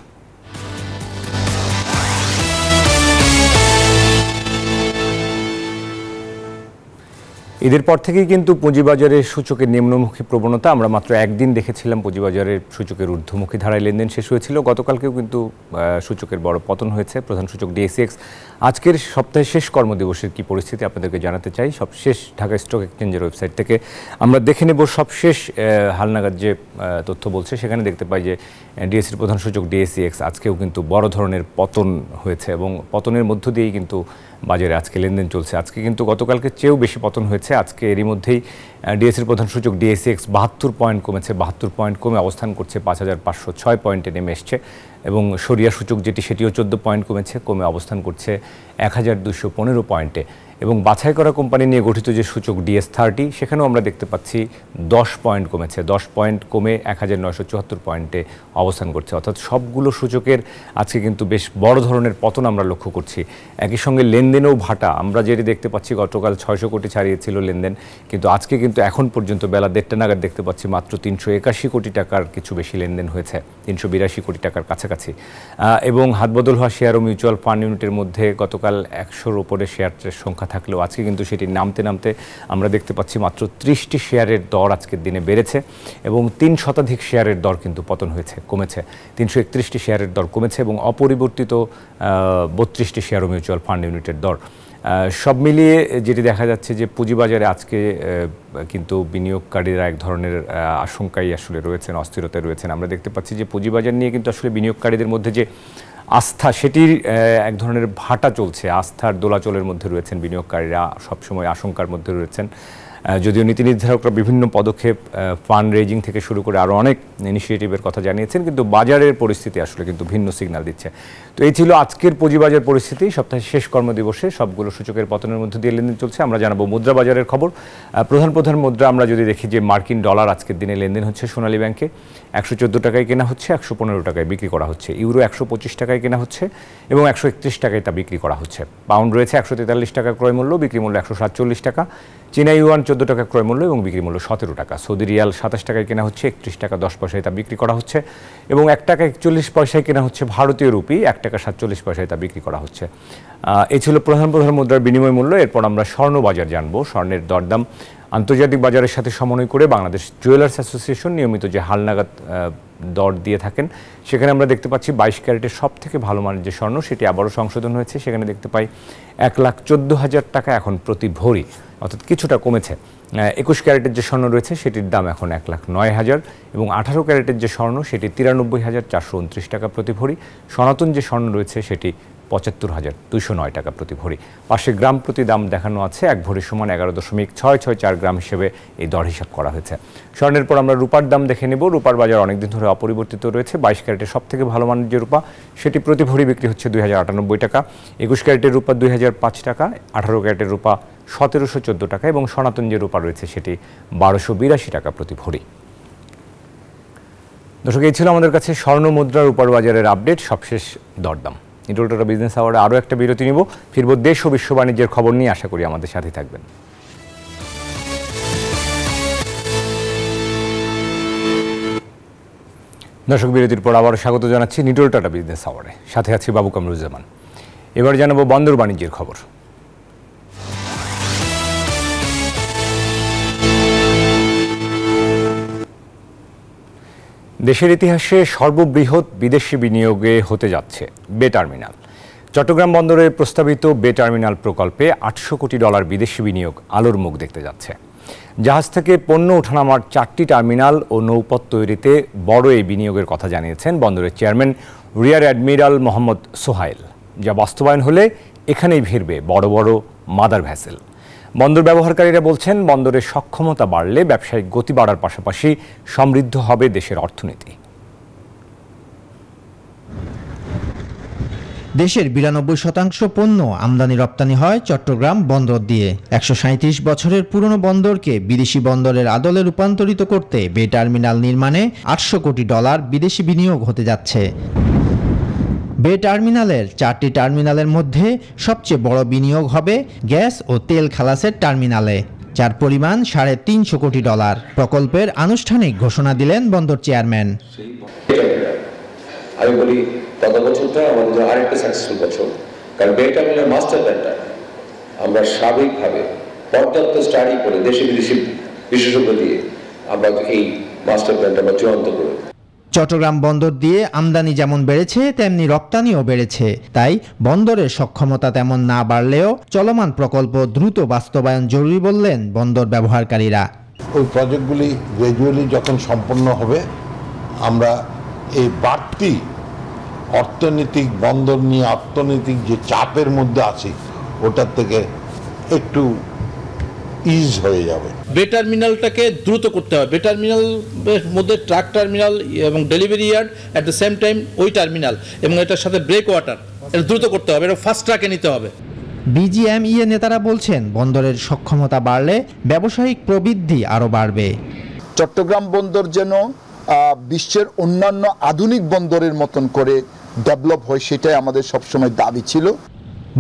ঈদের পর থেকেই কিন্তু পুঁজিবাজারের সূচকের নিম্নমুখী প্রবণতা আমরা মাত্র একদিন দেখেছিলাম। পুঁজিবাজারের সূচকের ঊর্ধ্বমুখী ধারায় লেনদেন শেষ হয়েছিল। গতকালকেও কিন্তু সূচকের বড় পতন হয়েছে। প্রধান সূচক ডিএসইএক্স আজকের সপ্তাহের শেষ কর্মদিবসের কি পরিস্থিতি আপনাদেরকে জানাতে চাই। সবশেষ ঢাকা স্টক এক্সচেঞ্জের ওয়েবসাইট থেকে আমরা দেখে নেব সবশেষ হালনাগাদ যে তথ্য বলছে। সেখানে দেখতে পাই যে ডিএসইর প্রধান সূচক ডিএসইএক্স আজকেও কিন্তু বড় ধরনের পতন হয়েছে এবং পতনের মধ্য দিয়েই কিন্তু বাজারে আজকে লেনদেন চলছে। আজকে কিন্তু গতকালকে চেয়েও বেশি পতন হয়েছে। আজকে এরই মধ্যেই ডিএসইর প্রধান সূচক ডিএসইএক্স 72 পয়েন্ট কমেছে, 72 পয়েন্ট কমে অবস্থান করছে 5506 পয়েন্টে নেমে এসছে। এবং সরিয়া সূচক যেটি, সেটিও 14 পয়েন্ট কমেছে, কমে অবস্থান করছে 1215 পয়েন্টে। এবং বাছাই করা কোম্পানি নিয়ে গঠিত যে সূচক DS30, সেখানেও আমরা দেখতে পাচ্ছি 10 পয়েন্ট কমেছে, 10 পয়েন্ট কমে 1974 পয়েন্টে অবস্থান করছে। অর্থাৎ সবগুলো সূচকের আজকে কিন্তু বেশ বড় ধরনের পতন আমরা লক্ষ্য করছি। একই সঙ্গে লেনদেনেও ভাটা, আমরা যেটি দেখতে পাচ্ছি গতকাল 600 কোটি ছাড়িয়েছিল লেনদেন, কিন্তু আজকে কিন্তু এখন পর্যন্ত বেলা 1:30 নাগাদ দেখতে পাচ্ছি মাত্র 381 কোটি টাকার কিছু বেশি লেনদেন হয়েছে, 382 কোটি টাকার কাছাকাছি। এবং হাতবদল হওয়া শেয়ার ও মিউচুয়াল ফান্ড ইউনিটের মধ্যে গতকাল 100-র উপরে শেয়ারের সংখ্যা থাকলেও আজকে কিন্তু সেটি নামতে নামতে আমরা দেখতে পাচ্ছি মাত্র 30টি শেয়ারের দর আজকের দিনে বেড়েছে এবং 3% শেয়ারের দর কিন্তু পতন হয়েছে, কমেছে। 331টি শেয়ারের দর কমেছে এবং অপরিবর্তিত 32টি শেয়ার ও মিউচুয়াল ফান্ড ইউনিটের দর। সব মিলিয়ে যেটি দেখা যাচ্ছে যে পুঁজিবাজারে আজকে কিন্তু বিনিয়োগকারীরা এক ধরনের আশঙ্কায় আসলে রয়েছেন, অস্থিরতায় রয়েছেন। আমরা দেখতে পাচ্ছি যে পুঁজিবাজার নিয়ে কিন্তু আসলে বিনিয়োগকারীদের মধ্যে যে আস্থা, সেটির এক ধরনের ভাটা চলছে। আস্থার দোলাচলের মধ্যে রয়েছেন বিনিয়োগকারীরা, সবসময় আশঙ্কার মধ্যে রয়েছেন। যদিও নীতি নির্ধারকরা বিভিন্ন পদক্ষেপ, ফান্ড রেজিং থেকে শুরু করে আরও অনেক ইনিশিয়েটিভের কথা জানিয়েছেন, কিন্তু বাজারের পরিস্থিতি আসলে কিন্তু ভিন্ন সিগন্যাল দিচ্ছে। তো এই ছিল আজকের পুঁজিবাজার পরিস্থিতি। সপ্তাহের শেষ কর্মদিবসে সবগুলো সূচকের পতনের মধ্যে দিয়ে লেনদেন চলছে। আমরা জানাবো মুদ্রা বাজারের খবর। প্রধান মুদ্রা আমরা যদি দেখি যে মার্কিন ডলার আজকের দিনে লেনদেন হচ্ছে সোনালী ব্যাংকে 114 টাকায় কেনা হচ্ছে, 115 টাকায় বিক্রি করা হচ্ছে। ইউরো 125 টাকায় কেনা হচ্ছে এবং 131 টাকায় তা বিক্রি করা হচ্ছে। পাউন্ড রয়েছে 143 টাকা ক্রয় মূল্য, বিক্রি মূল্য 147 টাকা। চীনা ইউয়ান 14 টাকা ক্রয় মূল্য এবং বিক্রি মূল্য 17 টাকা। সৌদি রিয়াল 27 টাকায় কেনা হচ্ছে, 31 টাকা 10 পয়সায় তা বিক্রি করা হচ্ছে এবং 1 টাকা 41 পয়সায় কেনা হচ্ছে ভারতীয় রুপি, 1 টাকা 47 পয়সায় তা বিক্রি করা হচ্ছে। এই ছিল প্রধান মুদ্রার বিনিময় মূল্য। এরপর আমরা স্বর্ণ বাজার জানবো। স্বর্ণের দরদাম আন্তর্জাতিক বাজারের সাথে সমন্বয় করে বাংলাদেশ জুয়েলার্স অ্যাসোসিয়েশন নিয়মিত যে হালনাগাদ দর দিয়ে থাকেন, সেখানে আমরা দেখতে পাচ্ছি 22 ক্যারেটের সব থেকে ভালো মানের যে স্বর্ণ সেটি আবারও সংশোধন হয়েছে। সেখানে দেখতে পাই 1,14,000 টাকা এখন প্রতি ভরি, অর্থাৎ কিছুটা কমেছে। 21 ক্যারেটের যে স্বর্ণ রয়েছে সেটির দাম এখন 1,09,000 এবং 18 ক্যারেটের যে স্বর্ণ সেটি 93,429 টাকা প্রতি ভরি। সনাতন যে স্বর্ণ রয়েছে সেটি 75,209 টাকা প্রতি ভরি। পাশে গ্রাম প্রতি দাম দেখানো আছে, 1 ভরি সমান 11.664 গ্রাম হিসেবে এই দর হিসাব করা হয়েছে। স্বর্ণের পর আমরা রূপার দাম দেখে নেব। রূপার বাজার অনেকদিন ধরে অপরিবর্তিত রয়েছে। 22 ক্যারেটের সব থেকে ভালো মানের যে রূপা সেটি প্রতি ভরি বিক্রি হচ্ছে 2,098 টাকা, 21 ক্যারেটের রূপা 2,005 টাকা, 18 ক্যারেটের রূপা 1,714 টাকা এবং সনাতন যে রূপা রয়েছে সেটি 1,282 টাকা প্রতি ভরি। দর্শক, এই ছিল আমাদের কাছে স্বর্ণ মুদ্রা রূপার বাজারের আপডেট, সবশেষ দরদাম। নিটোলটা বিজনেস আওয়ারে আরও একটা বিরতি নিব, ফিরব দেশ ও বিশ্ব বাণিজ্যের খবর নিয়ে। আশা করি আমাদের সাথেই থাকবেন। দর্শক, বিরতির পর আবারও স্বাগত জানাচ্ছি নিটোলটা বিজনেস আওয়ারে। সাথে আছি বাবু কামরুজ্জামান। এবার জানাবো বন্দর বাণিজ্যের খবর। দেশের ইতিহাসে সর্ববৃহৎ বিদেশি বিনিয়োগে হতে যাচ্ছে বে টার্মিনাল। চট্টগ্রাম বন্দরের প্রস্তাবিত বে টার্মিনাল প্রকল্পে $800 কোটি বিদেশি বিনিয়োগ আলোর মুখ দেখতে যাচ্ছে। জাহাজ থেকে পণ্য ওঠানামার 4টি টার্মিনাল ও নৌপথ তৈরিতে বড় এই বিনিয়োগের কথা জানিয়েছেন বন্দরের chairman rear admiral Mohammad Sohail. যা বাস্তবায়ন হলে এখানেই ভিড়বে বড় বড় মাদার ভ্যাসেল। বন্দর ব্যবহারকারীরা বলছেন, বন্দরের সক্ষমতা বাড়লে ব্যবসায়িক গতি বাড়ার পাশাপাশি সমৃদ্ধ হবে দেশের অর্থনীতি। দেশের 92% পণ্য আমদানি রপ্তানি হয় চট্টগ্রাম বন্দর দিয়ে। 137 বছরের পুরনো বন্দরকে বিদেশি বন্দরের আদলে রূপান্তরিত করতে বে টার্মিনাল নির্মাণে $800 কোটি বিদেশি বিনিয়োগ হতে যাচ্ছে। বে টার্মিনালের 4টি টার্মিনালের মধ্যে সবচেয়ে বড় বিনিয়োগ হবে গ্যাস ও তেল খালাসের টার্মিনালে, যার পরিমাণ $350 কোটি। প্রকল্পের আনুষ্ঠানিক ঘোষণা দিলেন বন্দর চেয়ারম্যান। আমি বলি গত বছরটা আমাদের আরেকটা সাকসেসফুল বছর, কারণ বে টার্মিনাল মাস্টার প্ল্যানটা আমরা স্বাভাবিকভাবে পর্যাপ্ত স্টাডি করে দেশি বিদেশি বিশেষজ্ঞ দিয়ে আমরা এই মাস্টার প্ল্যানটা আমরা চূড়ান্ত করি। চট্টগ্রাম বন্দর দিয়ে আমদানি যেমন বেড়েছে তেমনি রপ্তানিও বেড়েছে। তাই বন্দরের সক্ষমতা তেমন না বাড়লেও চলমান প্রকল্প দ্রুত বাস্তবায়ন জরুরি বললেন বন্দর ব্যবহারকারীরা। ওই প্রজেক্টগুলি গ্র্যাজুয়ালি যখন সম্পন্ন হবে, আমরা এই বাড়তি অর্থনৈতিক বন্দর নিয়ে অর্থনৈতিক যে চাপের মধ্যে আছি ওটার থেকে একটু ইজ হয়ে যাবে। বে টার্মিনালটাকে দ্রুত করতে হবে। বে টার্মিনালের মধ্যে ট্রাক টার্মিনাল এবং delivery yard at the same time ওই টার্মিনাল এবং এটার সাথে ব্রেক ওয়াটার, এটা দ্রুত করতে হবে, এটা ফাস্ট ট্র্যাকে নিতে হবে। বিজিএমইএ নেতারা বলছেন, বন্দরের সক্ষমতা বাড়লে ব্যবসায়িক প্রবৃদ্ধি আরও বাড়বে। চট্টগ্রাম বন্দর যেন বিশ্বের অন্যান্য আধুনিক বন্দরের মতন করে ডেভেলপ হয়, সেটাই আমাদের সবসময় দাবি ছিল।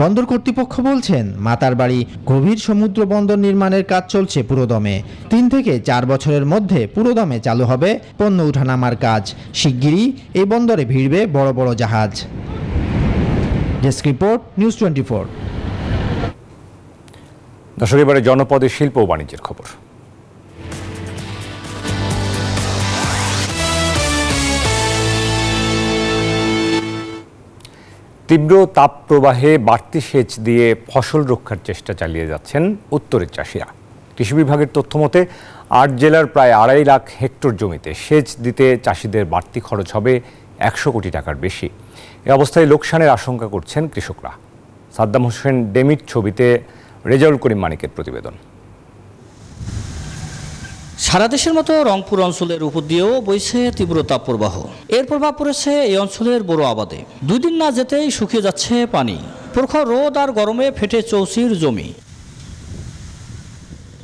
বন্দর কর্তৃপক্ষ বলছেন, মাতারবাড়ি গভীর সমুদ্র বন্দর নির্মাণের কাজ চলছে পুরোদমে। 3 থেকে 4 বছরের মধ্যে পুরোদমে চালু হবে পণ্য উঠানামার কাজ। শিগগিরই এই বন্দরে ভিড়বে বড় বড় জাহাজ। Desk report, news 24। দর্শক, এবারে জনপদের শিল্প ও বাণিজ্যের খবর। তীব্র তাপপ্রবাহে বাড়তি সেচ দিয়ে ফসল রক্ষার চেষ্টা চালিয়ে যাচ্ছেন উত্তরের চাষিরা। কৃষি বিভাগের তথ্য মতে 8 জেলার প্রায় 2.5 লাখ হেক্টর জমিতে সেচ দিতে চাষিদের বাড়তি খরচ হবে $100 কোটি বেশি। এ অবস্থায় লোকসানের আশঙ্কা করছেন কৃষকরা। সাদ্দাম হোসেন ডেমিট ছবিতে রেজাউল করিম মানিকের প্রতিবেদন। সারা দেশের মতো রংপুর অঞ্চলের উপর দিয়েও বইছে তীব্র তাপপ্রবাহ। এর প্রভাব পড়েছে এই অঞ্চলের বড় আবাদে। 2 দিন না যেতেই শুকিয়ে যাচ্ছে পানি। প্রখর রোদ আর গরমে ফেটে চৌচির জমি।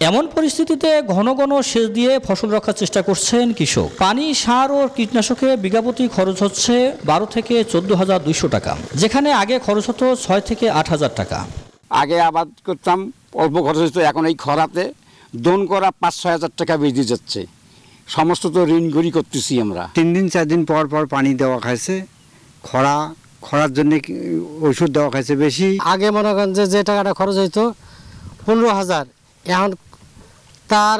এমন পরিস্থিতিতে ঘন ঘন সেচ দিয়ে ফসল রক্ষার চেষ্টা করছেন কৃষক। পানি, সার ও কীটনাশকে বিঘাপ্রতি খরচ হচ্ছে 12 থেকে 14,200 টাকা, যেখানে আগে খরচ হতো 6 থেকে 8,000 টাকা। আগে আবাদ করতাম, অল্প খরচ হতো, এখন এই খরাতে দোন করা 5-6 হাজার টাকা বেজে যাচ্ছে। সমস্ত তো ঋণঘুরি করতেছি আমরা। 3 দিন 4 দিন পর পর পানি দেওয়া খাইছে, খরার জন্য ওষুধ দেওয়া খাইছে বেশি। আগে মনে করেন যে টাকাটা খরচ হইতো 15,000, এখন তার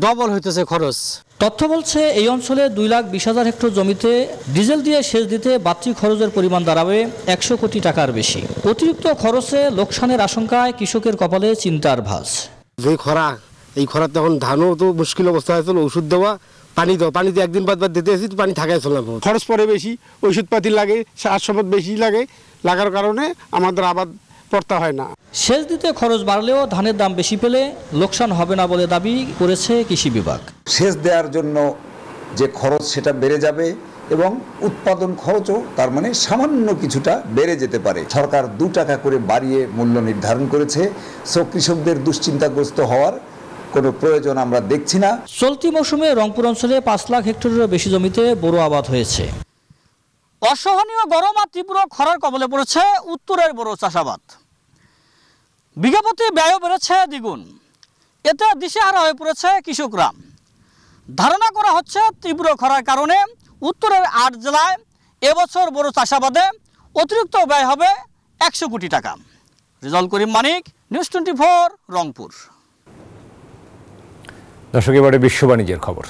ডবল হইতেছে খরচ। তথ্য বলছে এই অঞ্চলে 2,20,000 হেক্টর জমিতে ডিজেল দিয়ে সেচ দিতে বাড়তি খরচের পরিমাণ দাঁড়াবে 100 কোটি টাকার বেশি। অতিরিক্ত খরচে লোকসানের আশঙ্কায় কৃষকের কপালে চিন্তার ভাঁজ। যে খরা, এই খরাতে এখন ধানও তো মুশকিল অবস্থা হয়েছিল, ওষুধ দেওয়া, পানি দেওয়া, পানি দিয়ে একদিন বাদ দিতে আসি, পানি থাকাই চলে না। খরচ পড়ে বেশি, ওষুধপাতি লাগে, সার সম্পদ বেশি লাগে, লাগার কারণে আমাদের আবাদ পড়তে হয় না। সেচ দিতে খরচ বাড়লেও ধানের দাম বেশি পেলে লোকসান হবে না বলে দাবি করেছে কৃষি বিভাগ। সেচ দেওয়ার জন্য যে খরচ সেটা বেড়ে যাবে এবং উৎপাদন খরচও তার মানে সামান্য কিছুটা বেড়ে যেতে পারে। সরকার 2 টাকা করে বাড়িয়ে মূল্য নির্ধারণ করেছে, সো কৃষকদের দুশ্চিন্তাগ্রস্ত হওয়ার কোনো প্রয়োজন আমরা দেখছি না। চলতি মৌসুমে রংপুর অঞ্চলে 5 লাখ হেক্টরেরও বেশি জমিতে বোরো আবাদ হয়েছে। অসহনীয় গরম আর তীব্র খরার কবলে পড়েছে উত্তরের বোরো চাষাবাদ। বিঘাপতি ব্যয়ও বেড়েছে দ্বিগুণ। এতে দিশেহারা হয়ে পড়েছে কৃষকরা। ধারণা করা হচ্ছে তীব্র খরার কারণে উত্তরের 8 জেলায় এবছর বোরো চাষাবাদে অতিরিক্ত ব্যয় হবে 100 কোটি টাকা। রেজাউল করিম মানিক, নিউজ 24, রংপুর। দর্শক, এবারে বিশ্ব বাণিজ্যের খবর।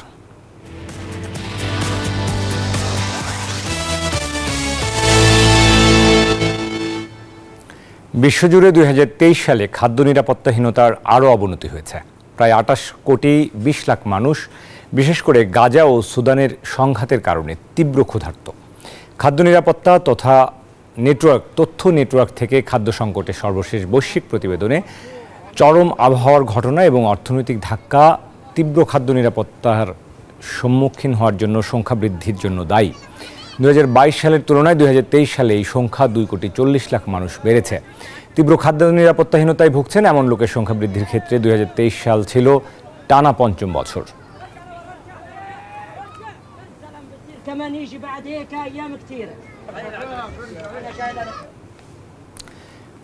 বিশ্বজুড়ে 2023 সালে খাদ্য নিরাপত্তাহীনতার আরও অবনতি হয়েছে। প্রায় 28 কোটি 20 লাখ মানুষ, বিশেষ করে গাজা ও সুদানের সংঘাতের কারণে তীব্র ক্ষুধার্ত। খাদ্য নিরাপত্তা তথা তথ্য নেটওয়ার্ক থেকে খাদ্য সংকটের সর্বশেষ বৈশ্বিক প্রতিবেদনে চরম আবহাওয়ার ঘটনা এবং অর্থনৈতিক ধাক্কা তীব্র খাদ্য নিরাপত্তার সম্মুখীন হওয়ার জন্য সংখ্যা বৃদ্ধির জন্য দায়ী। 2022 সালের তুলনায় 2023 সালে এই সংখ্যা 2 কোটি 40 লাখ মানুষ বেড়েছে। তীব্র খাদ্য নিরাপত্তাহীনতায় ভুগছেন এমন লোকের সংখ্যা বৃদ্ধির ক্ষেত্রে 2023 সাল ছিল টানা 5ম বছর।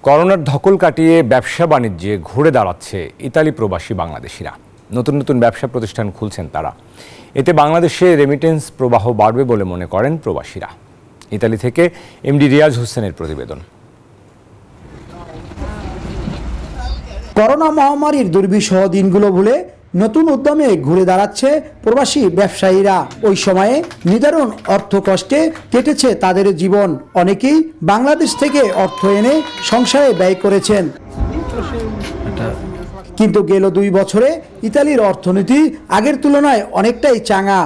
করোনার ধকল কাটিয়ে ব্যবসা বাণিজ্যে ঘুরে দাঁড়াচ্ছে ইতালি প্রবাসী বাংলাদেশিরা। নতুন নতুন ব্যবসা প্রতিষ্ঠান খুলছেন তারা। এতে বাংলাদেশে রেমিটেন্স প্রবাহ বাড়বে বলে মনে করেন প্রবাসীরা। ইতালি থেকে এমডি রিয়াজ হোসেনের প্রতিবেদন। করোনা মহামারীর দুর্বিষহ দিনগুলো ভুলে নতুন উদ্যমে ঘুরে দাঁড়াচ্ছে প্রবাসী ব্যবসায়ীরা। ওই সময়ে নিদারুণ অর্থ কষ্টে কেটেছে তাদের জীবন। অনেকেই বাংলাদেশ থেকে অর্থ এনে সংসারে ব্যয় করেছেন, কিন্তু গেল 2 বছরে ইতালির অর্থনীতি আগের তুলনায় অনেকটাই চাঙা।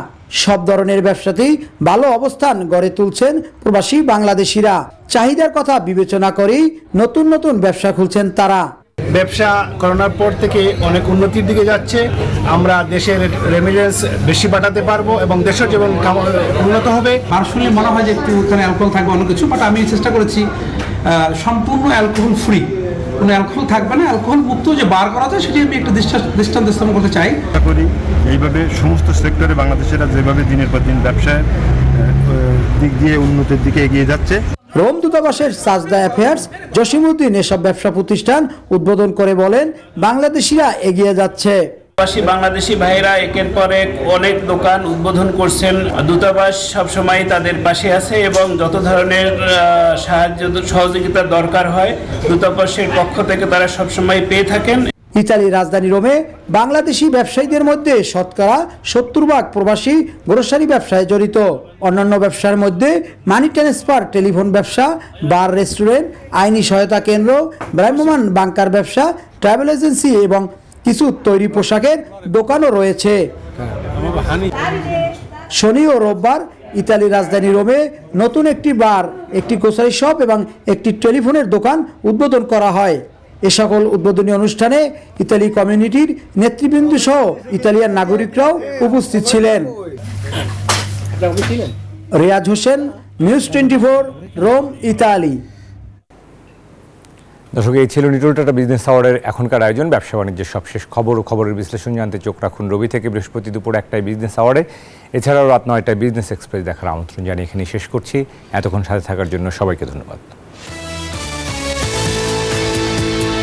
সব ধরনের ব্যবসাতেই ভালো অবস্থান গড়ে তুলছেন প্রবাসী বাংলাদেশিরা। চাহিদার কথা বিবেচনা করেই নতুন নতুন ব্যবসা খুলছেন তারা। ব্যবসা করোনার পর থেকে অনেক উন্নতির দিকে যাচ্ছে। আমরা দেশের রেমিটেন্স বেশি পাঠাতে পারবো এবং দেশের জীবন উন্নত হবে। পার্সোনালি মনে হয় যে একটু ওখানে অ্যালকোহল থাকবে অনেক কিছু, বাট আমি চেষ্টা করেছি সম্পূর্ণ অ্যালকোহল ফ্রি, কোনো অ্যালকোহল থাকবে না, অ্যালকোহল মুক্ত যে বার করা যায় সেটি আমি একটা দৃষ্টান্ত স্থাপন করতে চাই। করি এইভাবে সমস্ত সেক্টরে বাংলাদেশেরা যেভাবে দিনের পর দিন ব্যবসায় দিক দিয়ে উন্নতির দিকে এগিয়ে যাচ্ছে। রোম দূতাবাসের সাজদা অ্যাফেয়ার্স জসিমউদ্দিন এসব ব্যবসা প্রতিষ্ঠান উদ্বোধন করে বলেন, বাংলাদেশিরা এগিয়ে যাচ্ছে। প্রবাসী বাংলাদেশি ভাইরা একের পর এক অনেক দোকান উদ্বোধন করছেন। দূতাবাস সবসময় তাদের পাশে আছে এবং যত ধরনের সাহায্য সহযোগিতার দরকার হয় দূতাবাসের পক্ষ থেকে তারা সবসময় পেয়ে থাকেন। ইতালির রাজধানী রোমে বাংলাদেশি ব্যবসায়ীদের মধ্যে শতকরা 70% প্রবাসী গ্রোসারি ব্যবসায় জড়িত। অন্যান্য ব্যবসার মধ্যে মানি ট্রান্সফার, টেলিফোন ব্যবসা, বার, রেস্টুরেন্ট, আইনি সহায়তা কেন্দ্র, ভ্রাম্যমাণ বাংকার ব্যবসা, ট্রাভেল এজেন্সি এবং কিছু তৈরি পোশাকের দোকানও রয়েছে। শনি ও রোববার ইতালির রাজধানী রোমে নতুন একটি বার, একটি গ্রোসারি শপ এবং একটি টেলিফোনের দোকান উদ্বোধন করা হয়। এ সকল উদ্বোধনী অনুষ্ঠানে ইতালি কমিউনিটির নেতৃবৃন্দ সহ ইতালিয়ান নাগরিকরাও উপস্থিত ছিলেন। Riaz Hossain, news 24, Rome, Italy. দর্শক, এই ছিল নিটল টাটা বিজনেস আওয়ারের এখনকার আয়োজন। ব্যবসা বাণিজ্যের সবশেষ খবর ও খবরের বিশ্লেষণ জানতে চোখ রাখুন রবি থেকে বৃহস্পতি দুপুর 1টায় বিজনেস আওয়ারে। এছাড়াও রাত 9টায় বিজনেস এক্সপ্রেস দেখার আমন্ত্রণ জানিয়ে এখানে শেষ করছি। এতক্ষণ সাথে থাকার জন্য সবাইকে ধন্যবাদ।